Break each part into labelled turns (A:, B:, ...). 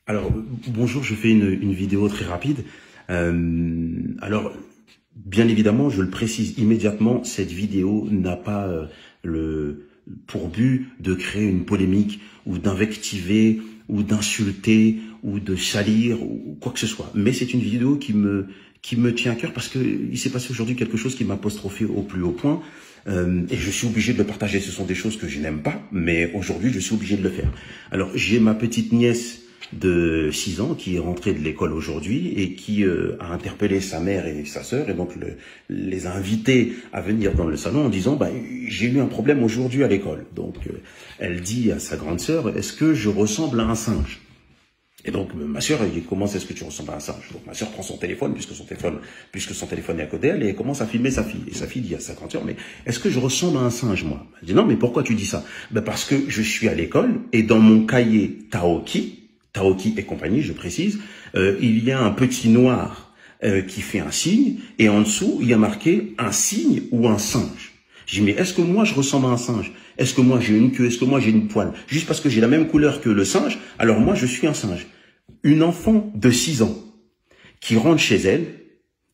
A: Alors, bonjour, je fais une vidéo très rapide. Alors, bien évidemment, je le précise immédiatement, cette vidéo n'a pas pour but de créer une polémique ou d'invectiver ou d'insulter ou de salir ou quoi que ce soit. Mais c'est une vidéo qui me tient à cœur parce que il s'est passé aujourd'hui quelque chose qui m'a apostrophé au plus haut point. Et je suis obligé de le partager. Ce sont des choses que je n'aime pas, mais aujourd'hui, je suis obligé de le faire. Alors, j'ai ma petite nièce de 6 ans qui est rentrée de l'école aujourd'hui et qui a interpellé sa mère et sa sœur et donc les a invités à venir dans le salon en disant bah, j'ai eu un problème aujourd'hui à l'école. Donc elle dit à sa grande sœur est-ce que je ressemble à un singe? Et donc ma sœur elle dit comment est-ce que tu ressembles à un singe? Donc ma sœur prend son téléphone puisque son téléphone est à côté d'elle et elle commence à filmer sa fille. Et sa fille dit à sa grande sœur mais est-ce que je ressemble à un singe moi? Elle dit non mais pourquoi tu dis ça? Ben parce que je suis à l'école et dans mon cahier Taoki et compagnie, je précise, il y a un petit noir qui fait un signe, et en dessous, il y a marqué un signe ou un singe. J'ai dit, mais est-ce que moi, je ressemble à un singe? Est-ce que moi, j'ai une queue? Est-ce que moi, j'ai une poile? Juste parce que j'ai la même couleur que le singe, alors moi, je suis un singe. Une enfant de 6 ans qui rentre chez elle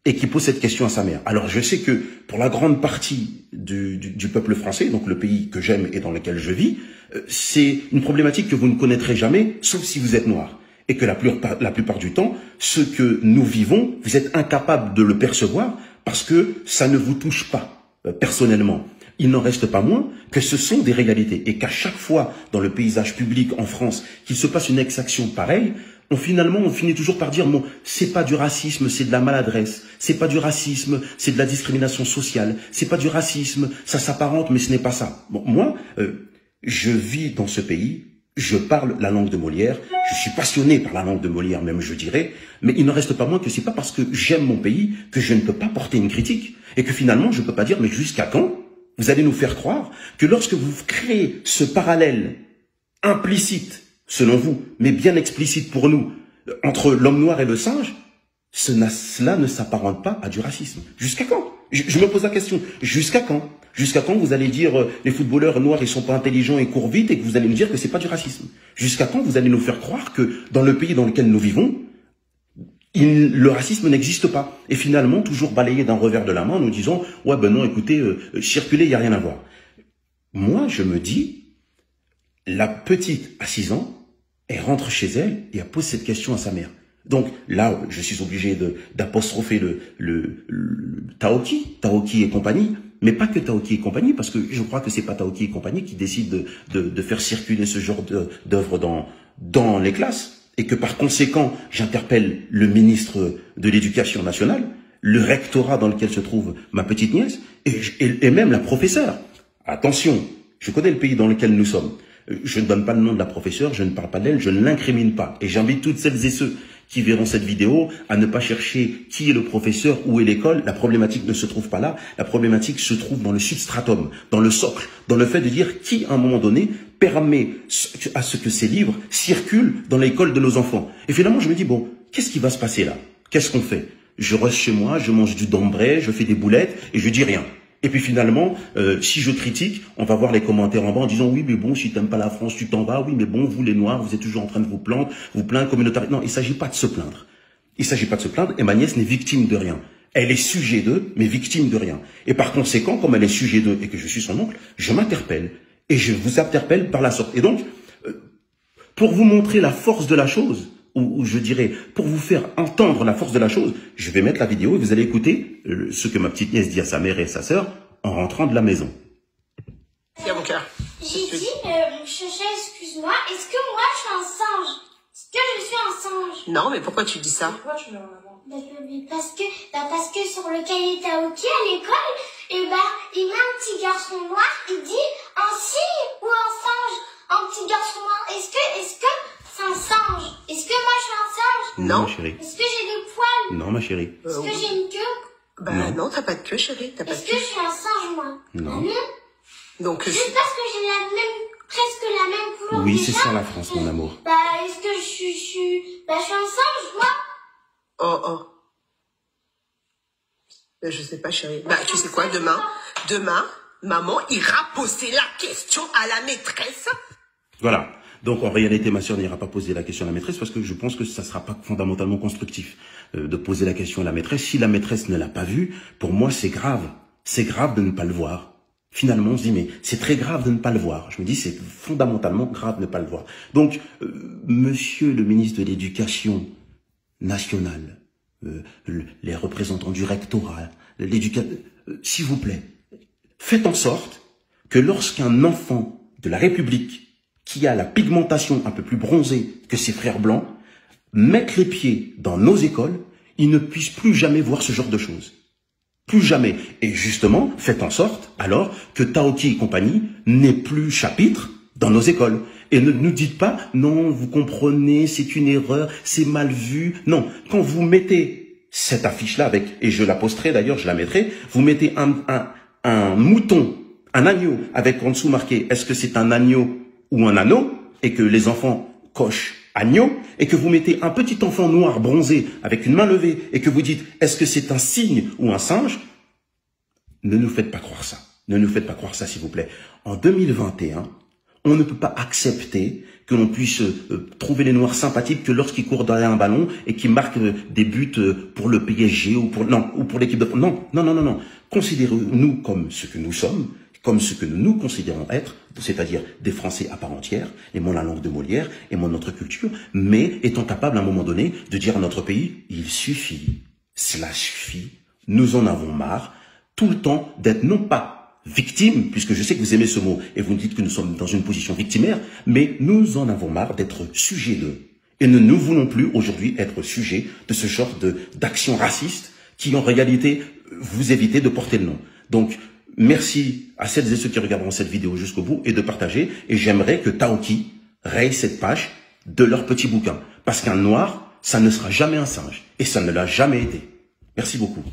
A: et qui pose cette question à sa mère. Alors, je sais que pour la grande partie du peuple français, donc le pays que j'aime et dans lequel je vis, c'est une problématique que vous ne connaîtrez jamais, sauf si vous êtes noir. Et que la plupart du temps, ce que nous vivons, vous êtes incapable de le percevoir parce que ça ne vous touche pas personnellement. Il n'en reste pas moins que ce sont des réalités et qu'à chaque fois dans le paysage public en France qu'il se passe une exaction pareille, on finit toujours par dire bon, c'est pas du racisme, c'est de la maladresse, c'est pas du racisme, c'est de la discrimination sociale, c'est pas du racisme, ça s'apparente mais ce n'est pas ça. Bon, moi, je vis dans ce pays, je parle la langue de Molière, je suis passionné par la langue de Molière même je dirais, mais il ne reste pas moins que c'est pas parce que j'aime mon pays que je ne peux pas porter une critique et que finalement je ne peux pas dire mais jusqu'à quand vous allez nous faire croire que lorsque vous créez ce parallèle implicite selon vous, mais bien explicite pour nous, entre l'homme noir et le singe, cela ne s'apparente pas à du racisme. Jusqu'à quand? Je me pose la question, jusqu'à quand? Jusqu'à quand vous allez dire les footballeurs noirs ils sont pas intelligents et courent vite et que vous allez me dire que c'est pas du racisme? Jusqu'à quand vous allez nous faire croire que dans le pays dans lequel nous vivons, le racisme n'existe pas? Et finalement, toujours balayé d'un revers de la main en nous disant « Ouais, ben non, écoutez, circuler, il n'y a rien à voir. » Moi, je me dis, la petite à 6 ans, elle rentre chez elle et elle pose cette question à sa mère. Donc là, je suis obligé d'apostropher le Taoki et compagnie, mais pas que Taoki et compagnie, parce que je crois que c'est pas Taoki et compagnie qui décide de faire circuler ce genre d'œuvre dans les classes, et que par conséquent, j'interpelle le ministre de l'Éducation nationale, le rectorat dans lequel se trouve ma petite nièce, et même la professeure. Attention, je connais le pays dans lequel nous sommes. Je ne donne pas le nom de la professeure, je ne parle pas d'elle, je ne l'incrimine pas. Et j'invite toutes celles et ceux qui verront cette vidéo à ne pas chercher qui est le professeur, où est l'école. La problématique ne se trouve pas là. La problématique se trouve dans le substratum, dans le socle, dans le fait de dire qui, à un moment donné, permet à ce que ces livres circulent dans l'école de nos enfants. Et finalement, je me dis, bon, qu'est-ce qui va se passer là? Qu'est-ce qu'on fait? Je reste chez moi, je mange du Dambray, je fais des boulettes et je dis rien. Et puis finalement, si je critique, on va voir les commentaires en bas en disant oui mais bon si t'aimes pas la France tu t'en vas, oui mais bon vous les Noirs vous êtes toujours en train de vous plaindre communautaire. Non, il s'agit pas de se plaindre. Il s'agit pas de se plaindre et ma nièce n'est victime de rien. Elle est sujet d'eux mais victime de rien. Et par conséquent, comme elle est sujet d'eux et que je suis son oncle, je m'interpelle et je vous interpelle par la sorte. Et donc, pour vous montrer la force de la chose, ou je dirais, pour vous faire entendre la force de la chose, je vais mettre la vidéo et vous allez écouter ce que ma petite nièce dit à sa mère et à sa sœur en rentrant de la maison.
B: J'ai dit, Chacha, excuse-moi, est-ce que moi je suis un singe? Est-ce que je suis un singe?
C: Non, mais pourquoi tu dis ça?
D: Pourquoi tu mets en avant?
B: Parce que sur le cahier Taoki à l'école, il met un petit garçon noir, il dit un signe ou un singe? Un petit garçon noir, est-ce que c'est un singe? Est-ce que moi je suis un singe?
C: Non,
A: ma chérie.
B: Est-ce que j'ai des poils?
A: Non, ma chérie.
B: Est-ce que j'ai une queue?
C: Bah non, t'as pas de queue, chérie. T'as pas de
B: Est-ce que
C: queue.
B: je suis un singe, moi?
A: Non.
B: Non.
C: Donc,
B: Juste parce que j'ai presque la même couleur.
A: Oui,
B: déjà.
A: c'est ça la France, mon amour.
B: Bah, est-ce que je suis un singe, moi?
C: oh. Je sais pas, chérie. Bah, tu sais quoi, demain, maman ira poser la question à la maîtresse.
A: Voilà. Donc en réalité, ma sœur n'ira pas poser la question à la maîtresse parce que je pense que ça ne sera pas fondamentalement constructif de poser la question à la maîtresse. Si la maîtresse ne l'a pas vu, pour moi c'est grave. C'est grave de ne pas le voir. Finalement, on se dit, mais c'est très grave de ne pas le voir. Je me dis, c'est fondamentalement grave de ne pas le voir. Donc, monsieur le ministre de l'Éducation nationale, les représentants du rectorat, s'il vous plaît, faites en sorte que lorsqu'un enfant de la République, qui a la pigmentation un peu plus bronzée que ses frères blancs, mette les pieds dans nos écoles, il ne puisse plus jamais voir ce genre de choses. Plus jamais. Et justement, faites en sorte, alors, que Taoki et compagnie n'aient plus chapitre dans nos écoles. Et ne nous dites pas, non, vous comprenez, c'est une erreur, c'est mal vu. Non, quand vous mettez cette affiche-là avec, et je la posterai d'ailleurs, je la mettrai, vous mettez un mouton, un agneau, avec en dessous marqué, est-ce que c'est un agneau ou un anneau, et que les enfants cochent agneau, et que vous mettez un petit enfant noir bronzé avec une main levée, et que vous dites, est-ce que c'est un cygne ou un singe? Ne nous faites pas croire ça. Ne nous faites pas croire ça, s'il vous plaît. En 2021, on ne peut pas accepter que l'on puisse trouver les Noirs sympathiques que lorsqu'ils courent derrière un ballon et qu'ils marquent des buts pour le PSG ou pour l'équipe de France. Non, non, non, non, non. Considérez-nous comme ce que nous sommes, comme ce que nous considérons être, c'est-à-dire des Français à part entière, aimant la langue de Molière, aimant notre culture, mais étant capables à un moment donné de dire à notre pays, il suffit, cela suffit, nous en avons marre, tout le temps d'être non pas victime, puisque je sais que vous aimez ce mot, et vous me dites que nous sommes dans une position victimaire, mais nous en avons marre d'être sujet d'eux. Et nous voulons plus aujourd'hui être sujet de ce genre d'actions racistes qui en réalité vous évitez de porter le nom. Donc, merci à celles et ceux qui regarderont cette vidéo jusqu'au bout et de partager. Et j'aimerais que Taoki raye cette page de leur petit bouquin. Parce qu'un noir, ça ne sera jamais un singe. Et ça ne l'a jamais été. Merci beaucoup.